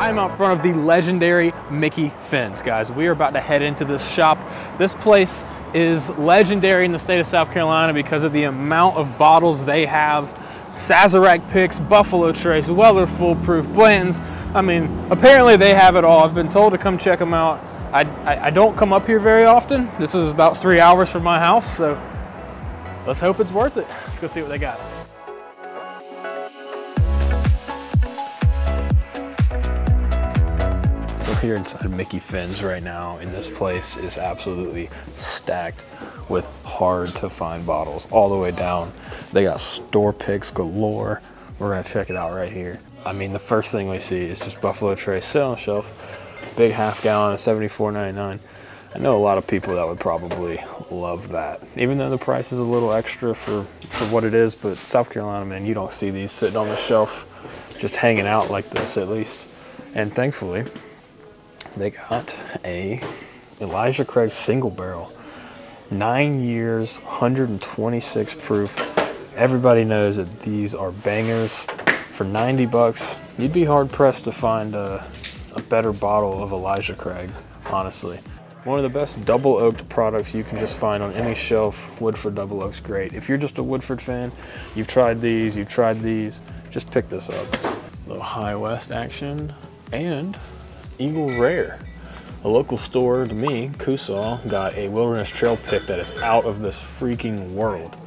I'm out front of the legendary Mickey Fins, guys. We are about to head into this shop. This place is legendary in the state of South Carolina because of the amount of bottles they have. Sazerac picks, Buffalo Trace, Weller Foolproof, Blanton's. I mean, apparently they have it all. I've been told to come check them out. I don't come up here very often. This is about 3 hours from my house, so let's hope it's worth it. Let's go see what they got. We're here inside Mickey Fins right now, and this place is absolutely stacked with hard to find bottles all the way down. They got store picks galore. We're gonna check it out right here. I mean, the first thing we see is just Buffalo Trace sit on the shelf, big half gallon of $74.99. I know a lot of people that would probably love that, even though the price is a little extra for what it is. But South Carolina, man, you don't see these sitting on the shelf just hanging out like this, at least. And thankfully, they got a Elijah Craig single barrel, 9 years, 126 proof. Everybody knows that these are bangers. For 90 bucks, you'd be hard pressed to find a better bottle of Elijah Craig, honestly. One of the best double oaked products you can just find on any shelf. Woodford Double Oak's great. If you're just a Woodford fan, you've tried these, just pick this up. A little High West action and Eagle Rare. A local store to me, Coosaw, got a Wilderness Trail pick that is out of this freaking world.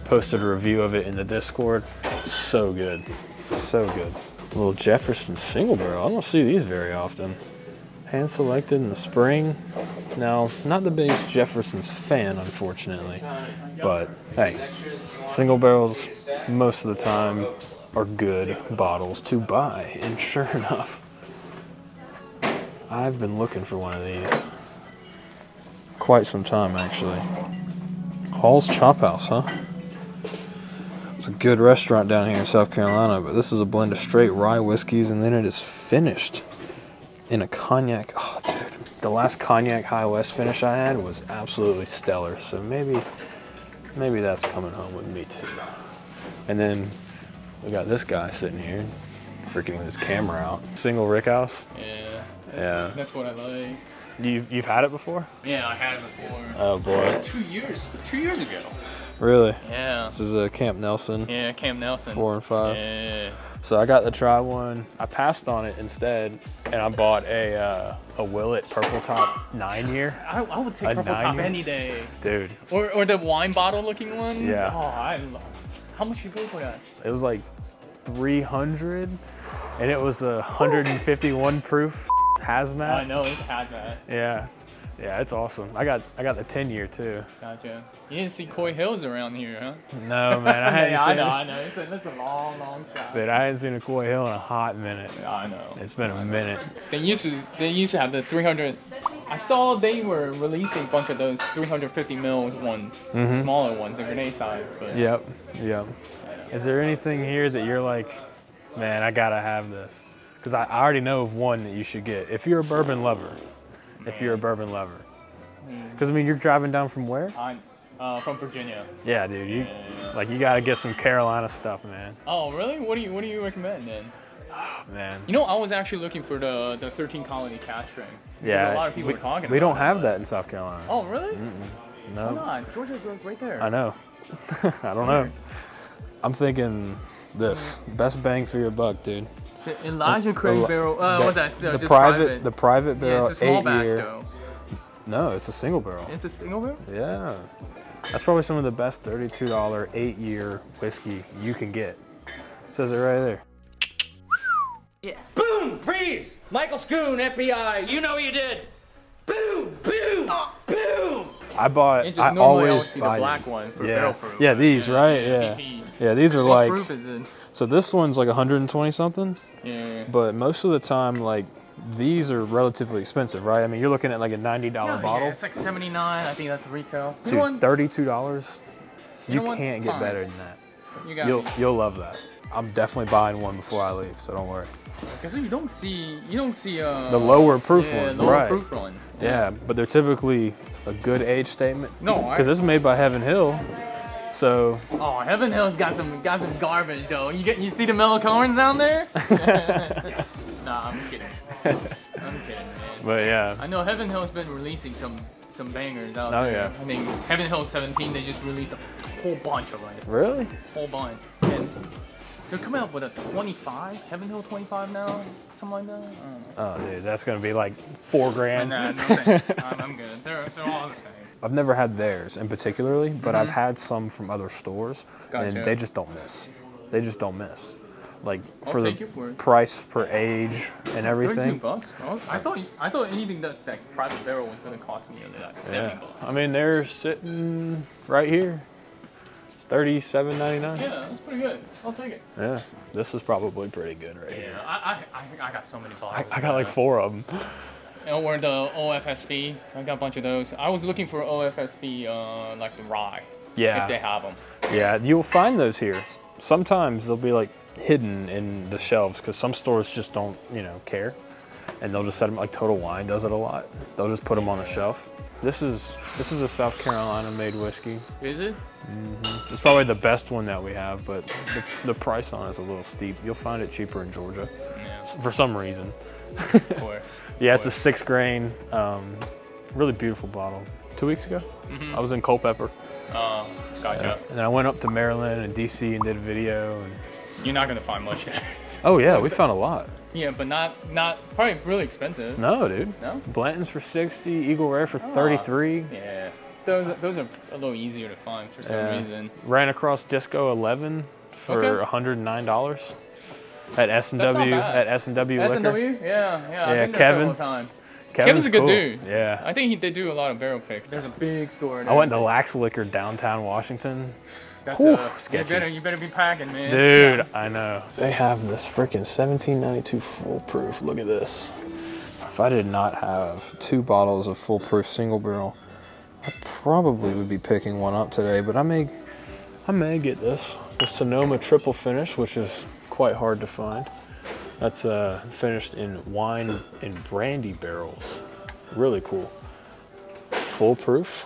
Posted a review of it in the Discord. So good, so good. A little Jefferson single barrel. I don't see these very often. Hand selected in the spring. Now, not the biggest Jefferson's fan, unfortunately, but hey, single barrels most of the time are good bottles to buy, and sure enough, I've been looking for one of these quite some time, actually. Hall's Chop House, huh? It's a good restaurant down here in South Carolina, but this is a blend of straight rye whiskeys, and then it is finished in a cognac. Oh, dude, the last cognac High West finish I had was absolutely stellar, so maybe that's coming home with me too. And then we got this guy sitting here, freaking with his camera out. Single rickhouse. Yeah, that's what I like. You've had it before? Yeah, I had it before. Oh boy. 2 years ago. Really? Yeah. This is a Camp Nelson. Yeah, Camp Nelson. 4 and 5. Yeah. So I got to try one. I passed on it instead, and I bought a Willet Purple Top 9 year. I would take Purple Top any day. Dude. Or the wine bottle looking ones. Yeah. Oh, I love. How much you go for that? It was like 300, and it was a 151 proof hazmat. I know, it's hazmat. Yeah. Yeah, it's awesome. I got the 10 year too. Gotcha. You didn't see Coy Hills around here, huh? No, man, I hadn't seen I know. It's a long shot. But I hadn't seen a Coy Hill in a hot minute. Yeah, I know. It's been a minute. They used to have the 300. I saw they were releasing a bunch of those 350 mil ones, smaller ones, the grenade size. But Yep. Is there anything here that you're like, man, I gotta have this? Because I already know of one that you should get if you're a bourbon lover. Because I mean, you're driving down from where? I'm from Virginia. Yeah, dude. You gotta get some Carolina stuff, man. Oh, really? What do you recommend then? Oh, man. You know, I was actually looking for the 13 Colony cask strength. Yeah. A lot of people are talking about it. We don't have that in South Carolina. Oh, really? No. Why not? Georgia's right there. I know. I don't know. I'm thinking this. Best bang for your buck, dude. The Elijah Craig barrel. What's that? Still, the private barrel. Yeah, it's a small 8 batch year. though. No, it's a single barrel. It's a single barrel? Yeah. That's probably some of the best $32 8-year whiskey you can get. It says it right there. Yeah. Boom! Freeze! Michael Schoon, FBI, you know what you did. Boom! Boom! Boom! I always see buy the black these. one for Yeah. barrel proof. Yeah, these, right? Yeah. Yeah, these are what like. proof is it? So this one's like 120 something. Yeah. But most of the time, like, these are relatively expensive, right? I mean, you're looking at like a $90 bottle. Yeah, it's like $79. I think that's retail. Dude, $32. You know can't get better than that. You got You'll love that. I'm definitely buying one before I leave, so don't worry. Because you don't see the lower proof ones, right? Proof one. Yeah, but they're typically a good age statement. No, because this is made by Heaven Hill, so. Oh, Heaven Hill's got some garbage though. You see the mellow corns down there? Nah, I'm kidding. I'm kidding, man. But yeah. I know Heaven Hill's been releasing some bangers out Oh, there. yeah. I mean, Heaven Hill 17, they just released a whole bunch of it. Really? Whole bunch. And they're coming up with a 25, Heaven Hill 25 now, something like that. I don't know. Oh, dude, that's gonna be like $4,000. Nah, no thanks. I'm good. They're all the same. I've never had theirs in particularly, but I've had some from other stores, Gotcha. and they just don't miss. They just don't miss. Like for I'll the take you for it. price per age and everything. $32. Oh, I thought anything that's like private barrel was gonna cost me like $70. I mean, they're sitting right here. It's $37.99. Yeah, that's pretty good. I'll take it. Yeah, this is probably pretty good right here. Yeah, I got so many bottles. I got like 4 of them. Or the OFSB. I got a bunch of those. I was looking for OFSB, like the rye. Yeah. If they have them. Yeah, you'll find those here. Sometimes they'll be like hidden in the shelves because some stores just don't, care, and they'll just set them. Like Total Wine does it a lot. They'll just put them on a shelf. This is a South Carolina made whiskey. Is it? It's probably the best one that we have, but the price on it is a little steep. You'll find it cheaper in Georgia Yeah. for some reason. Of course. Yeah, it's a 6 grain, really beautiful bottle. 2 weeks ago, I was in Culpeper. Gotcha. And then I went up to Maryland and DC and did a video. And... You're not gonna find much there. Oh yeah, we found a lot. Yeah, but not probably really expensive. No, dude. No? Blanton's for 60, Eagle Rare for 33. Yeah. Those are a little easier to find for some reason. Ran across Disco 11 for $109 at S&W bad. S&W Liquor. S&W? Yeah. Yeah, I've been there Kevin. several times. Kevin's a good cool. dude. Yeah. I think they do a lot of barrel picks. There's a big store there. I went to Lax Liquor downtown Washington. That's sketchy. You better be packing, man. Dude, Yes. I know. They have this freaking 1792 full proof. Look at this. If I did not have 2 bottles of full proof single barrel, I probably would be picking one up today, but I may get this. The Sonoma triple finish, which is quite hard to find. That's finished in wine and brandy barrels. Really cool. Full proof.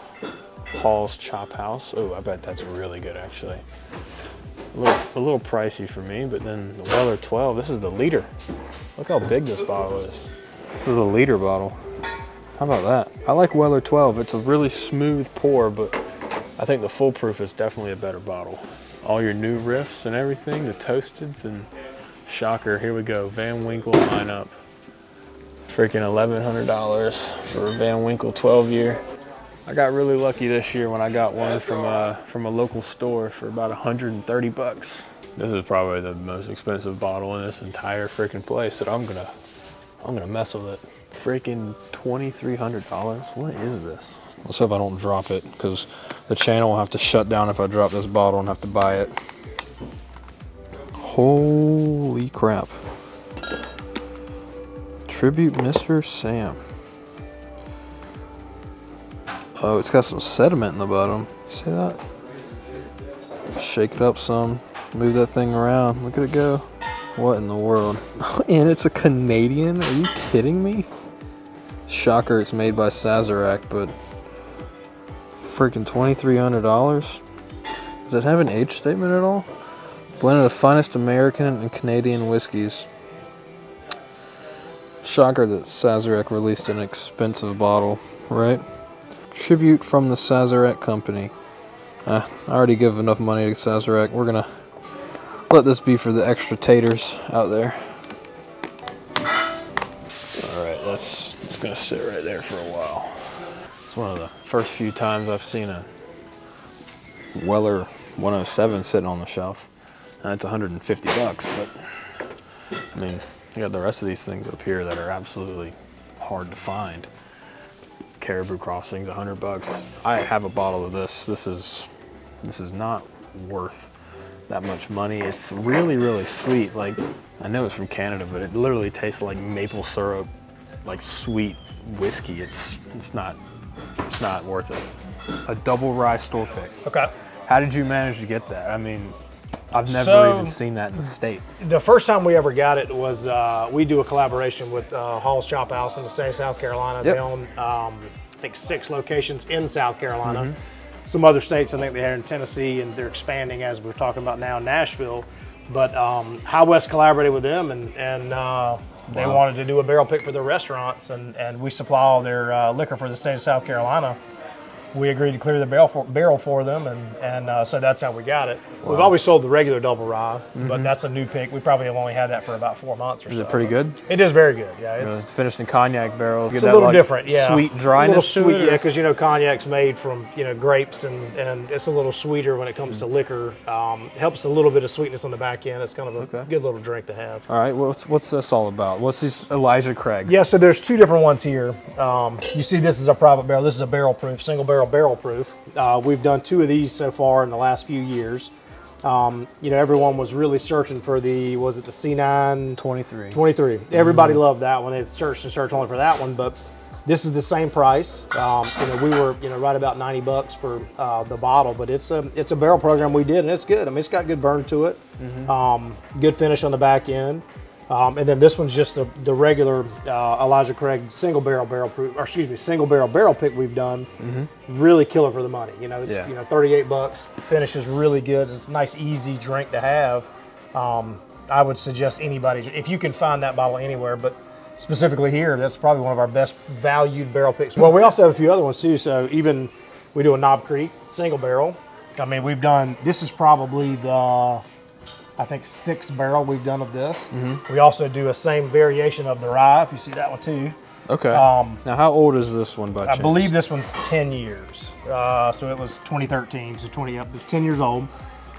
Hall's Chop House. Oh, I bet that's really good actually. A little pricey for me, but then the Weller 12. This is the liter. Look how big this bottle is. This is a liter bottle. How about that? I like Weller 12. It's a really smooth pour, but I think the full proof is definitely a better bottle. All your new riffs and everything, the toasteds and shocker. Here we go. Van Winkle lineup. Freaking $1,100 for a Van Winkle 12 year. I got really lucky this year when I got one from a local store for about 130 bucks. This is probably the most expensive bottle in this entire freaking place that I'm gonna mess with it. Freaking $2,300. What is this? Let's hope I don't drop it because the channel will have to shut down if I drop this bottle and have to buy it. Holy crap. Tribute Mr. Sam. Oh, it's got some sediment in the bottom. You see that? Shake it up some. Move that thing around. Look at it go. What in the world? And it's a Canadian? Are you kidding me? Shocker, it's made by Sazerac, but freaking $2,300? Does it have an age statement at all? Blend of the finest American and Canadian whiskeys. Shocker that Sazerac released an expensive bottle, right? Tribute from the Sazerac Company. I already give enough money to Sazerac. We're gonna let this be for the extra taters out there. Alright, that's gonna sit right there for a while. It's one of the first few times I've seen a Weller 107 sitting on the shelf. And it's 150 bucks, but I mean, you got the rest of these things up here that are absolutely hard to find. Caribou Crossings, 100 bucks. I have a bottle of this. This is not worth that much money. It's really, really sweet. Like, I know it's from Canada, but it literally tastes like maple syrup, like sweet whiskey. It's not worth it. A double rye store pick. Okay. How did you manage to get that? I mean, I've never even seen that in the state. The first time we ever got it was, we do a collaboration with Hall's Chop House in the state of South Carolina. Yep. They own, I think, 6 locations in South Carolina. Some other states, I think they are in Tennessee, and they're expanding, as we're talking about now, in Nashville. But High West collaborated with them, and They wanted to do a barrel pick for their restaurants, and we supply all their liquor for the state of South Carolina. We agreed to clear the barrel for them, and so that's how we got it. Wow. We've always sold the regular double rye, but that's a new pick. We probably have only had that for about 4 months or so. Is it pretty good? It is very good, yeah. It's finished in cognac barrels. It's a little different, yeah. Sweet dryness a little sweet, to it? yeah, because, you know, cognac's made from, you know, grapes, and it's a little sweeter when it comes to liquor. Helps a little bit of sweetness on the back end. It's kind of a good little drink to have. All right, what's this all about? What's these Elijah Craigs? Yeah, so there's 2 different ones here. You see this is a private barrel. This is a barrel proof, single barrel proof. We've done 2 of these so far in the last few years. You know, everyone was really searching for was it the C9? 23. Everybody loved that one. They searched only for that one, but this is the same price. You know, we were, you know, right about $90 for the bottle, but it's a barrel program we did, and it's good. I mean, it's got good burn to it, good finish on the back end. And then this one's just the regular Elijah Craig single barrel barrel pick we've done. Really killer for the money. You know, it's you know, $38. Finishes really good. It's a nice, easy drink to have. I would suggest anybody, if you can find that bottle anywhere, but specifically here, that's probably one of our best valued barrel picks. Well, we also have a few other ones too. So even we do a Knob Creek single barrel. I mean, we've done. This is probably the, I think, 6th barrel we've done of this. We also do a same variation of the rye, if you see that one too. Okay. Now, how old is this one by chance? I believe this one's 10 years. So it was 2013, so it's 10 years old.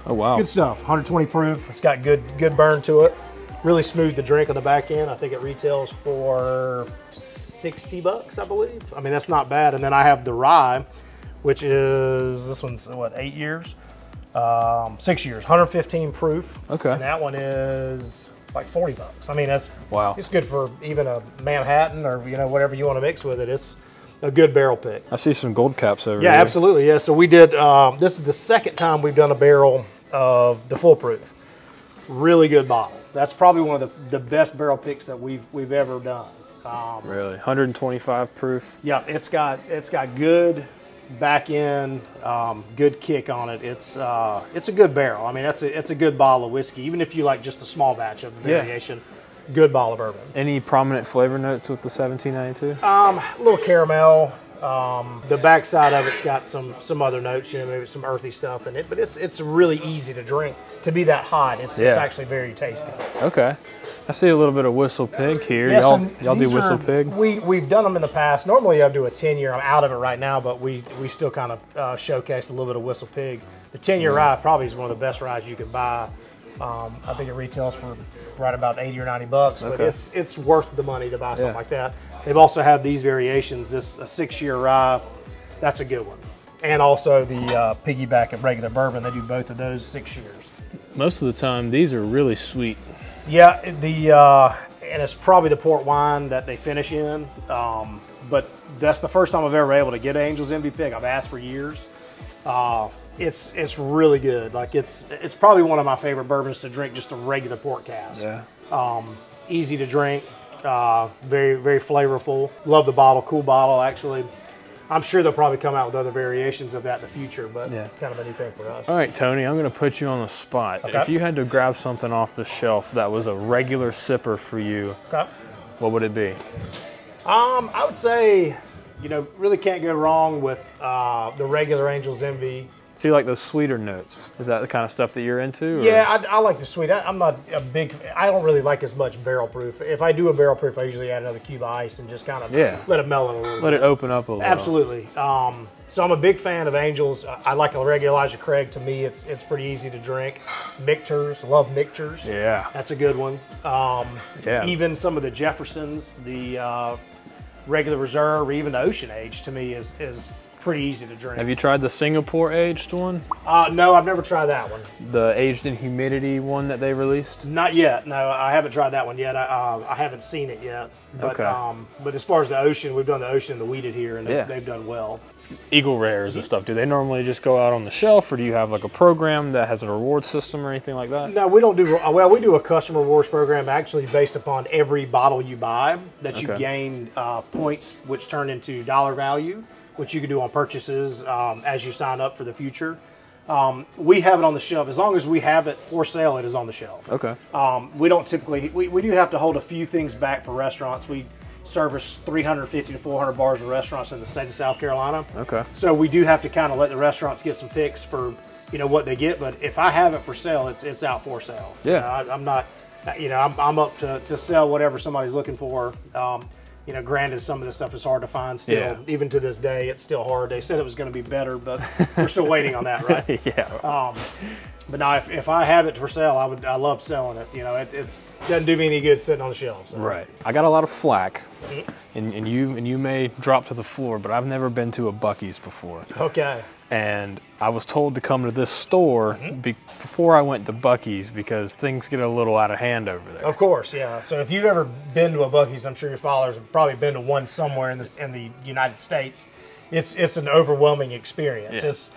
Oh, wow. Good stuff, 120 proof. It's got good burn to it. Really smooth to drink on the back end. I think it retails for $60, I believe. I mean, that's not bad. And then I have the rye, which is, this one's what, 8 years? 6 years, 115 proof. Okay. And that one is like $40. I mean, that's wow. It's good for even a Manhattan or, you know, whatever you want to mix with it. It's a good barrel pick. I see some gold caps over here. Yeah, absolutely. Yeah. So we did. This is the 2nd time we've done a barrel of the full proof. Really good bottle. That's probably one of the best barrel picks that we've ever done. Really, 125 proof. Yeah, it's got good back end, good kick on it. It's a good barrel. I mean, it's a good bottle of whiskey. Even if you like just a small batch of variation, good bottle of bourbon. Any prominent flavor notes with the 1792? A little caramel. The backside of it's got some other notes, you know, maybe some earthy stuff in it, but it's really easy to drink. To be that hot, it's actually very tasty. Okay. I see a little bit of Whistle Pig here. Yes, y'all do Whistle Pig? We've done them in the past. Normally I do a 10-year. I'm out of it right now, but we still kind of showcased a little bit of Whistle Pig. The 10-year rye probably is one of the best ryes you can buy. I think it retails for right about $80 or $90, but it's worth the money to buy something like that. They've also have these variations. This a 6-year rye, that's a good one, and also the piggyback of regular bourbon. They do both of those 6 years. Most of the time, these are really sweet. Yeah, and it's probably the port wine that they finish in. But that's the first time I've ever been able to get an Angel's Envy pick. I've asked for years. It's really good. Like it's probably one of my favorite bourbons to drink, just a regular port cask. Yeah. Easy to drink, very, very flavorful. Love the bottle, cool bottle actually. I'm sure they'll probably come out with other variations of that in the future, but kind of a new thing for us. All right, Tony, I'm going to put you on the spot. Okay. If you had to grab something off the shelf that was a regular sipper for you, what would it be? I would say, you know, really can't go wrong with the regular Angel's Envy. So you like those sweeter notes? Is that the kind of stuff that you're into? Or? Yeah, I like the sweet. I'm not a big, I don't really like as much barrel proof. If I do a barrel proof, I usually add another cube of ice and just kind of let it mellow a little bit. Let it open up a little. Absolutely. So I'm a big fan of Angels. I like a regular Elijah Craig. To me, it's pretty easy to drink. Mictors, love Mictors. Yeah. That's a good one. Even some of the Jeffersons, the regular reserve, or even the Ocean Age, to me is pretty easy to drink. Have you tried the Singapore aged one? No, I've never tried that one. The aged in humidity one that they released? Not yet. No, I haven't tried that one yet. I haven't seen it yet. But, but as far as the Ocean, we've done the Ocean and the Wheated here, and they've done well. Eagle Rares and stuff, do they normally just go out on the shelf, or do you have like a program that has a reward system or anything like that? No, we don't do, well, we do a customer rewards program actually based upon every bottle you buy that you gain points, which turn into dollar value, which you can do on purchases as you sign up for the future. We have it on the shelf. As long as we have it for sale, it is on the shelf. Okay. We don't typically, we do have to hold a few things back for restaurants. We service 350 to 400 bars of restaurants in the state of South Carolina. Okay. So we do have to kind of let the restaurants get some picks for, what they get. But if I have it for sale, it's out for sale. Yeah. I'm not, I'm up to sell whatever somebody's looking for. Granted, some of this stuff is hard to find still. Yeah. Even to this day, it's still hard. They said it was going to be better, but we're still waiting on that, right? Yeah. But now, if I have it for sale, I love selling it. It doesn't do me any good sitting on the shelves. So. Right. I got a lot of flack, and you may drop to the floor, but I've never been to a Buc-ee's before. Okay. And I was told to come to this store before I went to Buc-ee's because things get a little out of hand over there. Of course, yeah. So if you've ever been to a Buc-ee's, I'm sure your followers have probably been to one somewhere in the United States. It's an overwhelming experience. Yeah. It's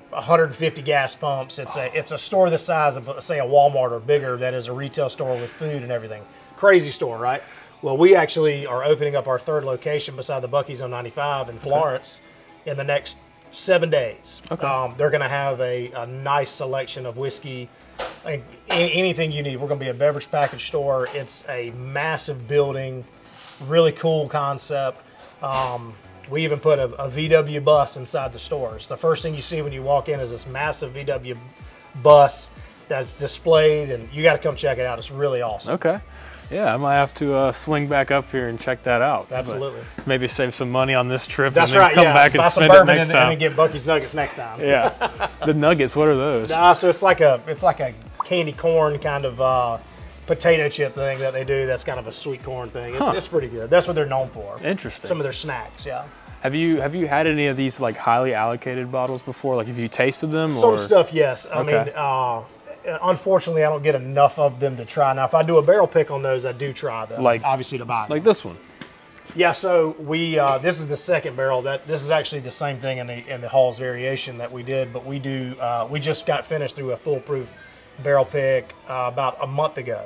150 gas pumps. It's a store the size of, say, a Walmart or bigger that is a retail store with food and everything. Crazy store, right? Well, we actually are opening up our third location beside the Buc-ee's on 95 in Florence in the next 7 days. Okay. They're going to have a nice selection of whiskey, anything you need. We're going to be a beverage package store. It's a massive building, really cool concept. We even put a VW bus inside the store. It's the first thing you see when you walk in is this massive VW bus that's displayed, and you got to come check it out. It's really awesome. Okay. Yeah, I might have to swing back up here and check that out. Absolutely. But maybe save some money on this trip That's and then right, come yeah. back and buy some spend it bourbon next and time. then get Buc-ee's Nuggets next time. Yeah. The nuggets, what are those? So it's like a candy corn kind of potato chip thing that they do. That's kind of a sweet corn thing. It's pretty good. That's what they're known for. Interesting. Some of their snacks, yeah. Have you had any of these like highly allocated bottles before? Like, have you tasted them? Some stuff, yes. I mean, unfortunately, I don't get enough of them to try. Now, if I do a barrel pick on those, I do try them. Like, obviously to buy them. Like this one. Yeah. So we this is the second barrel. This is actually the same thing in the Hall's variation that we did, but we do we just got finished through a foolproof barrel pick about a month ago.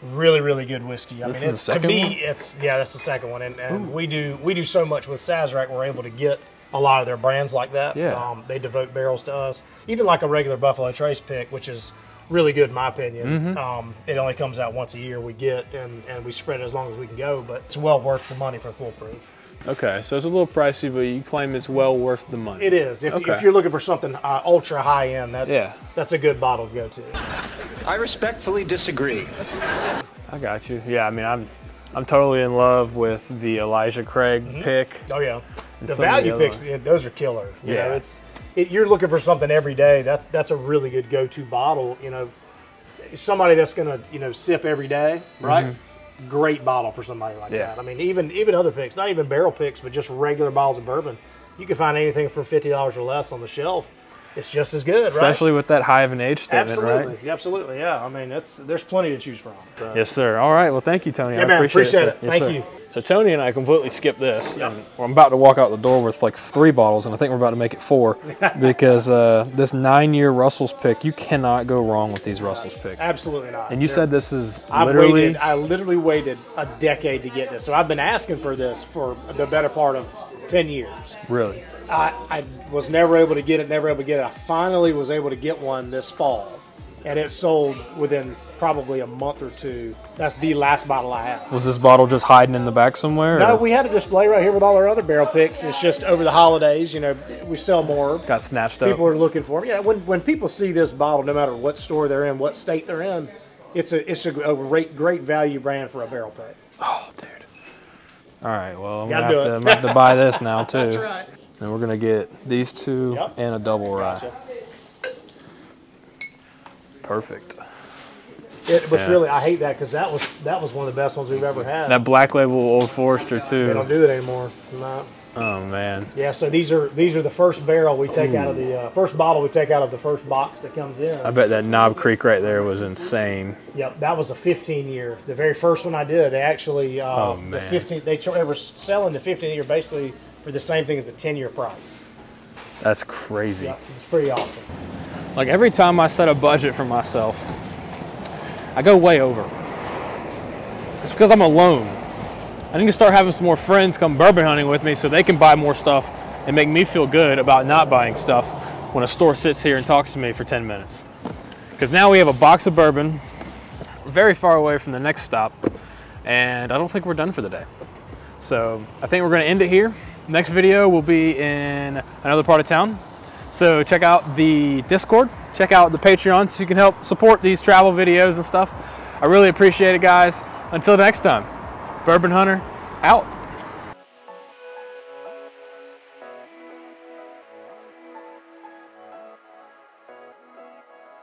Really, really good whiskey. I mean, it's to me, it's that's the second one, and we do so much with Sazerac. We're able to get a lot of their brands like that. Yeah. They devote barrels to us, even like a regular Buffalo Trace pick, which is really good in my opinion. It only comes out once a year. We get and we spread it as long as we can go, but it's well worth the money for foolproof. Okay, so it's a little pricey, but you claim it's well worth the money. It is. If you're looking for something ultra high end, that's a good bottle to go to. I respectfully disagree. I got you. Yeah, I mean, I'm totally in love with the Elijah Craig pick. Oh yeah, the some of value the picks, those are killer. You Yeah. know, you're looking for something every day. That's a really good go-to bottle. You know, somebody that's gonna sip every day, right? Great bottle for somebody like that. I mean, even other picks, not even barrel picks, but just regular bottles of bourbon. You can find anything for $50 or less on the shelf. It's just as good, especially with that high of an age statement, absolutely, right? Absolutely, yeah. I mean, there's plenty to choose from. So. Yes, sir. All right. Well, thank you, Tony. Yeah, I man, appreciate it. it. Thank you. So Tony and I completely skipped this, and I'm about to walk out the door with like 3 bottles, and I think we're about to make it 4 because this 9-year Russell's pick, you cannot go wrong with these Russell's pick. Absolutely not. And you said this is I literally waited a decade to get this, so I've been asking for this for the better part of 10 years. Really? I was never able to get it. I finally was able to get one this fall, and it sold within probably a month or 2. That's the last bottle I had. Was this bottle just hiding in the back somewhere? No, or? we had a display right here with all our other barrel picks. It's just over the holidays, we sell more. Got snatched up. People are looking for them. Yeah, when people see this bottle, no matter what store they're in, what state they're in, it's a great value brand for a barrel pick. Oh, dude. All right, well, I'm gonna have to buy this now too. That's right. And we're gonna get these 2 and a double rye. Gotcha. Perfect. But really, I hate that because that was one of the best ones we've ever had. That Black Label Old Forester too. They don't do it anymore. No. Oh man. Yeah, so these are the first barrel we take out of the first bottle we take out of the first box that comes in. I bet that Knob Creek right there was insane. Yep, that was a 15-year. The very first one I did, they actually man. they were selling the 15-year basically for the same thing as the 10-year price. That's crazy. Yep, it's pretty awesome. Like every time I set a budget for myself, I go way over. It's because I'm alone. I need to start having some more friends come bourbon hunting with me so they can buy more stuff and make me feel good about not buying stuff. when a store sits here and talks to me for 10 minutes. Because now we have a box of bourbon very far away from the next stop, and I don't think we're done for the day. So I think we're gonna end it here. Next video will be in another part of town. So check out the Discord, check out the Patreon so you can help support these travel videos and stuff. I really appreciate it, guys. Until next time, Bourbon Hunter out.